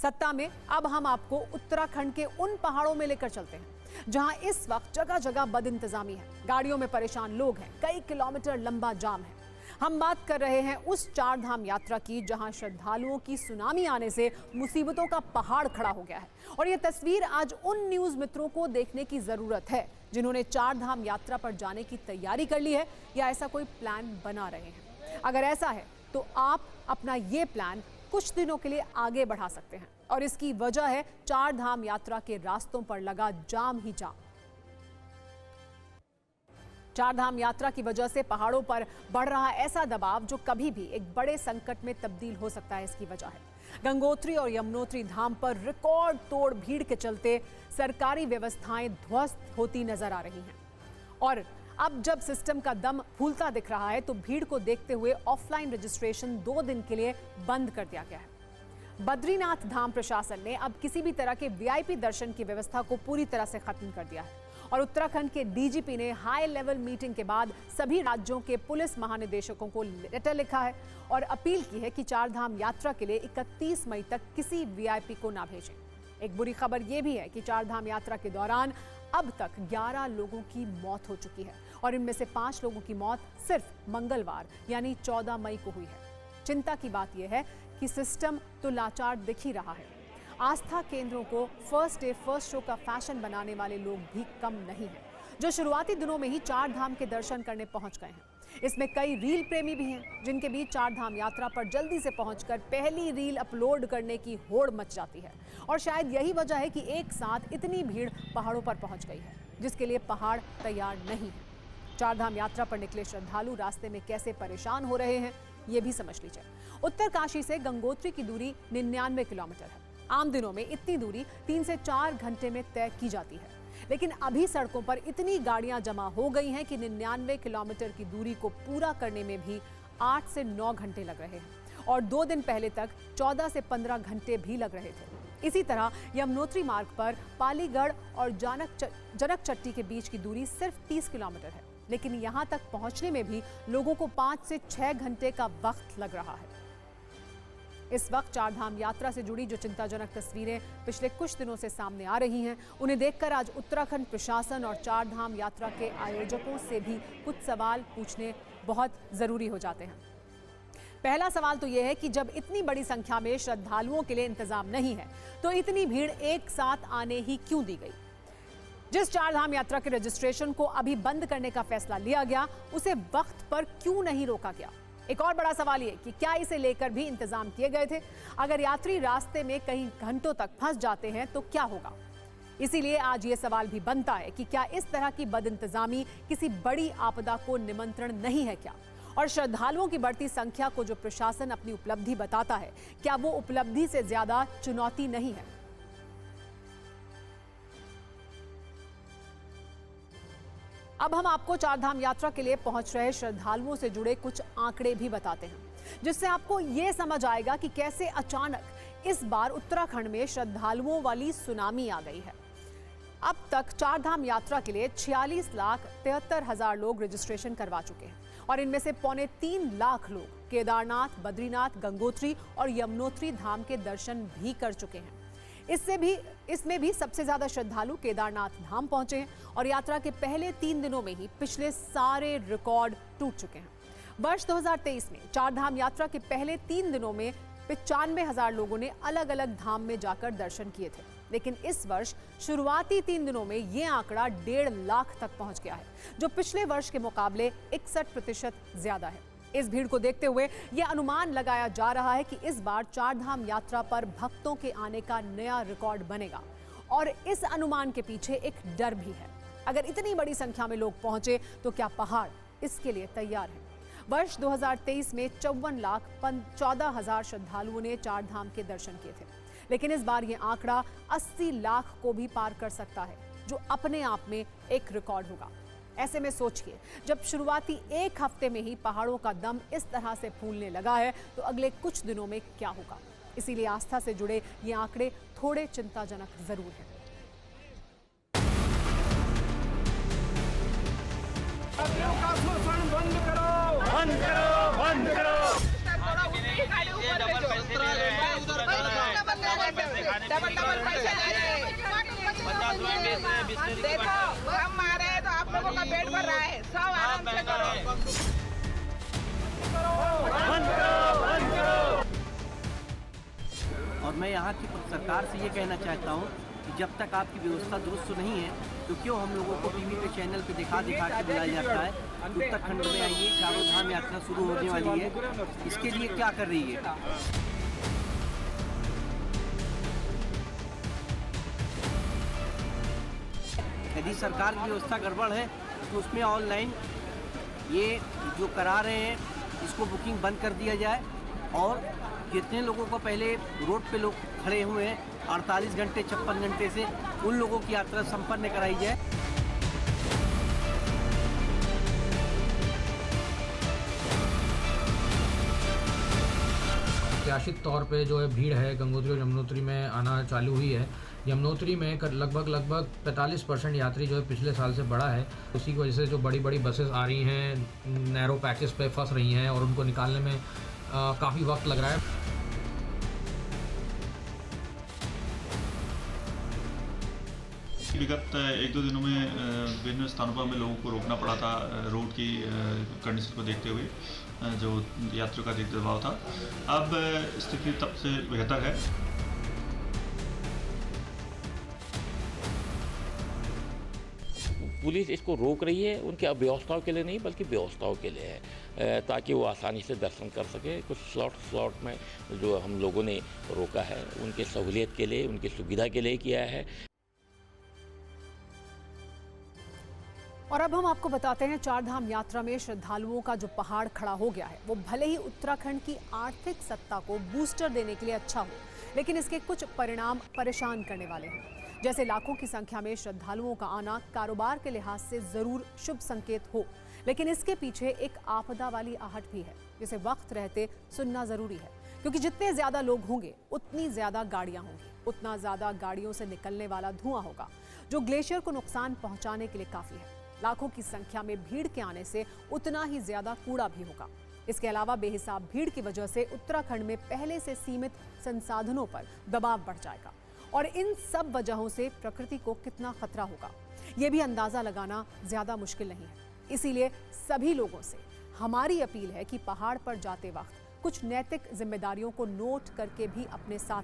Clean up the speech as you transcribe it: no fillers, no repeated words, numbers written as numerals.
सत्ता में अब हम आपको उत्तराखंड के उन पहाड़ों में लेकर चलते हैं जहां इस वक्त जगह जगह बदइंतजामी है, गाड़ियों में परेशान लोग हैं, कई किलोमीटर लंबा जाम है। हम बात कर रहे हैं उस चार धाम यात्रा की जहां श्रद्धालुओं की सुनामी आने से मुसीबतों का पहाड़ खड़ा हो गया है। और यह तस्वीर आज उन न्यूज मित्रों को देखने की जरूरत है जिन्होंने चार धाम यात्रा पर जाने की तैयारी कर ली है या ऐसा कोई प्लान बना रहे हैं। अगर ऐसा है तो आप अपना ये प्लान कुछ दिनों के लिए आगे बढ़ा सकते हैं और इसकी वजह है चार धाम यात्रा के रास्तों पर लगा जाम ही जाम। चार धाम यात्रा की वजह से पहाड़ों पर बढ़ रहा ऐसा दबाव जो कभी भी एक बड़े संकट में तब्दील हो सकता है, इसकी वजह है गंगोत्री और यमुनोत्री धाम पर रिकॉर्ड तोड़ भीड़ के चलते सरकारी व्यवस्थाएं ध्वस्त होती नजर आ रही हैं। और अब जब सिस्टम का दम फूलता दिख रहा है तो भीड़ को देखते हुए ऑफलाइन रजिस्ट्रेशन 2 दिन के लिए बंद कर दिया गया है। बद्रीनाथ धाम प्रशासन ने अब किसी भी तरह के वीआईपी दर्शन की व्यवस्था को पूरी तरह से खत्म कर दिया है और उत्तराखंड के डीजीपी ने हाई लेवल मीटिंग के बाद सभी राज्यों के पुलिस महानिदेशकों को लेटर लिखा है और अपील की है कि चार धाम यात्रा के लिए 31 मई तक किसी वीआईपी को ना भेजें। एक बुरी खबर यह भी है कि चार धाम यात्रा के दौरान अब तक 11 लोगों की मौत हो चुकी है और इनमें से 5 लोगों की मौत सिर्फ मंगलवार यानी 14 मई को हुई है। चिंता की बात यह है कि सिस्टम तो लाचार दिख ही रहा है। आस्था केंद्रों को फर्स्ट डे फर्स्ट शो का फैशन बनाने वाले लोग भी कम नहीं हैं, जो शुरुआती दिनों में ही चार धाम के दर्शन करने पहुंच गए हैं। इसमें कई रील प्रेमी भी हैं जिनके बीच चार धाम यात्रा पर जल्दी से पहुंचकर पहली रील अपलोड करने की होड़ मच जाती है और शायद यही वजह है कि एक साथ इतनी भीड़ पहाड़ों पर पहुंच गई है जिसके लिए पहाड़ तैयार नहीं है। चार धाम यात्रा पर निकले श्रद्धालु रास्ते में कैसे परेशान हो रहे हैं ये भी समझ लीजिए। उत्तरकाशी से गंगोत्री की दूरी 99 किलोमीटर है। आम दिनों में इतनी दूरी 3 से 4 घंटे में तय की जाती है, लेकिन अभी सड़कों पर इतनी गाड़ियां जमा हो गई हैं कि 99 किलोमीटर की दूरी को पूरा करने में भी 8 से 9 घंटे लग रहे हैं और 2 दिन पहले तक 14 से 15 घंटे भी लग रहे थे। इसी तरह यमुनोत्री मार्ग पर पालीगढ़ और जनकचट्टी के बीच की दूरी सिर्फ 30 किलोमीटर है, लेकिन यहां तक पहुंचने में भी लोगों को 5 से 6 घंटे का वक्त लग रहा है। इस वक्त चार धाम यात्रा से जुड़ी जो चिंताजनक तस्वीरें पिछले कुछ दिनों से सामने आ रही हैं, उन्हें देखकर आज उत्तराखंड प्रशासन और चार धाम यात्रा के आयोजकों से भी कुछ सवाल पूछने बहुत जरूरी हो जाते हैं। पहला सवाल तो यह है कि जब इतनी बड़ी संख्या में श्रद्धालुओं के लिए इंतजाम नहीं है तो इतनी भीड़ एक साथ आने ही क्यों दी गई? जिस चार धाम यात्रा के रजिस्ट्रेशन को अभी बंद करने का फैसला लिया गया उसे वक्त पर क्यों नहीं रोका गया? एक और बड़ा सवाल ये कि क्या इसे लेकर भी इंतजाम किए गए थे? अगर यात्री रास्ते में कहीं घंटों तक फंस जाते हैं तो क्या होगा? इसीलिए आज ये सवाल भी बनता है कि क्या इस तरह की बदइंतजामी किसी बड़ी आपदा को निमंत्रण नहीं है क्या? और श्रद्धालुओं की बढ़ती संख्या को जो प्रशासन अपनी उपलब्धि बताता है, क्या वो उपलब्धि से ज्यादा चुनौती नहीं है? अब हम आपको चार धाम यात्रा के लिए पहुंच रहे श्रद्धालुओं से जुड़े कुछ आंकड़े भी बताते हैं, जिससे आपको यह समझ आएगा कि कैसे अचानक इस बार उत्तराखंड में श्रद्धालुओं वाली सुनामी आ गई है। अब तक चार धाम यात्रा के लिए 46,73,000 लोग रजिस्ट्रेशन करवा चुके हैं और इनमें से 2.25 लाख लोग केदारनाथ, बद्रीनाथ, गंगोत्री और यमुनोत्री धाम के दर्शन भी कर चुके हैं। इसमें भी सबसे ज्यादा श्रद्धालु केदारनाथ धाम पहुंचे हैं और यात्रा के पहले 3 दिनों में ही पिछले सारे रिकॉर्ड टूट चुके हैं। वर्ष 2023 में चार धाम यात्रा के पहले 3 दिनों में 95,000 लोगों ने अलग अलग धाम में जाकर दर्शन किए थे, लेकिन इस वर्ष शुरुआती 3 दिनों में यह आंकड़ा 1.5 लाख तक पहुंच गया है, जो पिछले वर्ष के मुकाबले 61% ज्यादा है। इस भीड़ को देखते हुए यह अनुमान लगाया जा रहा है कि इस बार चार धाम यात्रा पर भक्तों के आने का नया रिकॉर्ड बनेगा और इस अनुमान के पीछे एक डर भी है। अगर इतनी बड़ी संख्या में लोग पहुंचे तो क्या पहाड़ इसके लिए तैयार है? वर्ष 2023 में 54,14,000 श्रद्धालुओं ने चार धाम के दर्शन किए थे, लेकिन इस बार यह आंकड़ा 80 लाख को भी पार कर सकता है, जो अपने आप में एक रिकॉर्ड होगा। ऐसे में सोचिए, जब शुरुआती 1 हफ्ते में ही पहाड़ों का दम इस तरह से फूलने लगा है तो अगले कुछ दिनों में क्या होगा? इसीलिए आस्था से जुड़े ये आंकड़े थोड़े चिंताजनक जरूर हैं। बंद करो, बंद करो, बंद करो। डबल डबल पैसे दे रहे हैं। 50 रुपए बेच रहे हैं बिस्किट की देखो हम मारे हैं तो आप लोगों का पेट भर रहा है। सब आराम से करो। बंद करो, बंद करो। और मैं यहाँ की सरकार से ये कहना चाहता हूँ कि जब तक आपकी व्यवस्था दुरुस्त नहीं है तो क्यों हम लोगों को टीवी पे चैनल पे दिखा के बुलाया जाता है। उत्तराखंड में आइए, चारों धाम यात्रा शुरू होने वाली है, इसके लिए क्या कर रही है। यदि सरकार की व्यवस्था गड़बड़ है तो उसमें ऑनलाइन ये जो करा रहे हैं इसको बुकिंग बंद कर दिया जाए और जितने लोगों को पहले रोड पे लोग खड़े हुए हैं 48 घंटे 56 घंटे से उन लोगों की यात्रा संपन्न कराई जाए। प्रत्याशित तौर पे जो है भीड़ है गंगोत्री और यमुनोत्री में आना चालू हुई है। यमुनोत्री में लगभग 45% यात्री जो है पिछले साल से बढ़ा है। उसी की वजह से जो बड़ी बड़ी बसेस आ रही हैं नैरो पैचेस पे फंस रही हैं और उनको निकालने में काफ़ी वक्त लग रहा है। विगत 1-2 दिनों में विभिन्न स्थानों पर हमें लोगों को रोकना पड़ा था रोड की कंडीशन को देखते हुए, जो यात्रियों का अधिक दबाव था। अब स्थिति तब से बेहतर है। पुलिस इसको रोक रही है, उनके अव्यवस्थाओं के लिए नहीं बल्कि व्यवस्थाओं के लिए है, ताकि वो आसानी से दर्शन कर सके। कुछ स्लॉट में जो हम लोगों ने रोका है उनके सहूलियत के लिए, उनकी सुविधा के लिए किया है। और अब हम आपको बताते हैं चारधाम यात्रा में श्रद्धालुओं का जो पहाड़ खड़ा हो गया है वो भले ही उत्तराखंड की आर्थिक सत्ता को बूस्टर देने के लिए अच्छा हो, लेकिन इसके कुछ परिणाम परेशान करने वाले हैं। जैसे लाखों की संख्या में श्रद्धालुओं का आना कारोबार के लिहाज से जरूर शुभ संकेत हो, लेकिन इसके पीछे एक आपदा वाली आहट भी है जिसे वक्त रहते सुनना जरूरी है। क्योंकि जितने ज्यादा लोग होंगे उतनी ज्यादा गाड़ियां होंगी, उतना ज्यादा गाड़ियों से निकलने वाला धुआं होगा जो ग्लेशियर को नुकसान पहुंचाने के लिए काफी है। लाखों की संख्या में भीड़ के आने से उतना ही ज्यादा कूड़ा भी होगा। इसके अलावा बेहिसाब भीड़ की वजह से उत्तराखंड में पहले से सीमित संसाधनों पर दबाव बढ़ जाएगा और इन सब वजहों से प्रकृति को कितना खतरा होगा ये भी अंदाजा लगाना ज्यादा मुश्किल नहीं है। इसीलिए सभी लोगों से हमारी अपील है कि पहाड़ पर जाते वक्त कुछ नैतिक जिम्मेदारियों को नोट करके भी अपने साथ